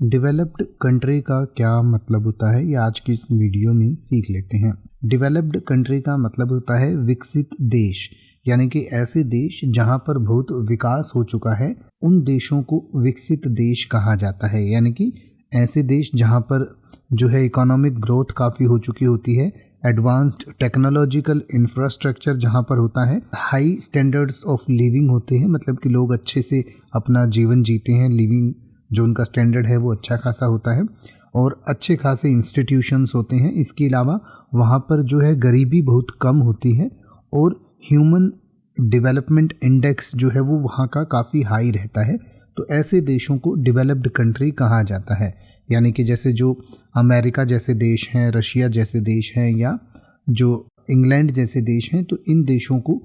Developed country का क्या मतलब होता है, ये आज की इस वीडियो में सीख लेते हैं। डेवलप्ड कंट्री का मतलब होता है विकसित देश, यानी कि ऐसे देश जहां पर बहुत विकास हो चुका है, उन देशों को विकसित देश कहा जाता है। यानी कि ऐसे देश जहां पर जो है इकोनॉमिक ग्रोथ काफ़ी हो चुकी होती है, एडवांस्ड टेक्नोलॉजिकल इंफ्रास्ट्रक्चर जहाँ पर होता है, हाई स्टैंडर्ड्स ऑफ लिविंग होते हैं, मतलब कि लोग अच्छे से अपना जीवन जीते हैं, लिविंग जो उनका स्टैंडर्ड है वो अच्छा खासा होता है, और अच्छे खासे इंस्टीट्यूशंस होते हैं। इसके अलावा वहाँ पर जो है गरीबी बहुत कम होती है, और ह्यूमन डेवलपमेंट इंडेक्स जो है वो वहाँ का काफ़ी हाई रहता है। तो ऐसे देशों को डेवलप्ड कंट्री कहा जाता है। यानी कि जैसे जो अमेरिका जैसे देश हैं, रशिया जैसे देश हैं, या जो इंग्लैंड जैसे देश हैं, तो इन देशों को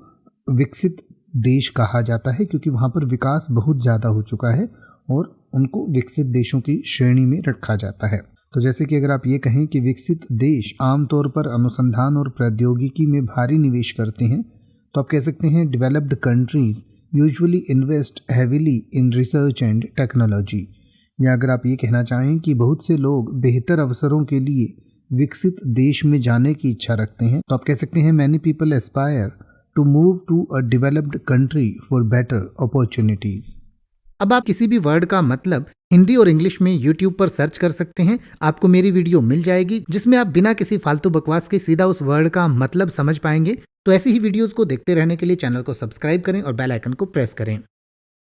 विकसित देश कहा जाता है, क्योंकि वहाँ पर विकास बहुत ज़्यादा हो चुका है और उनको विकसित देशों की श्रेणी में रखा जाता है। तो जैसे कि अगर आप ये कहें कि विकसित देश आमतौर पर अनुसंधान और प्रौद्योगिकी में भारी निवेश करते हैं, तो आप कह सकते हैं developed countries usually invest heavily in research and technology. या अगर आप ये कहना चाहें कि बहुत से लोग बेहतर अवसरों के लिए विकसित देश में जाने की इच्छा रखते हैं, तो आप कह सकते हैं many people aspire to move to a developed country for better opportunities. अब आप किसी भी वर्ड का मतलब हिंदी और इंग्लिश में YouTube पर सर्च कर सकते हैं। आपको मेरी वीडियो मिल जाएगी जिसमें आप बिना किसी फालतू बकवास के सीधा उस वर्ड का मतलब समझ पाएंगे। तो ऐसी ही वीडियोस को देखते रहने के लिए चैनल को सब्सक्राइब करें और बेल आइकन को प्रेस करें।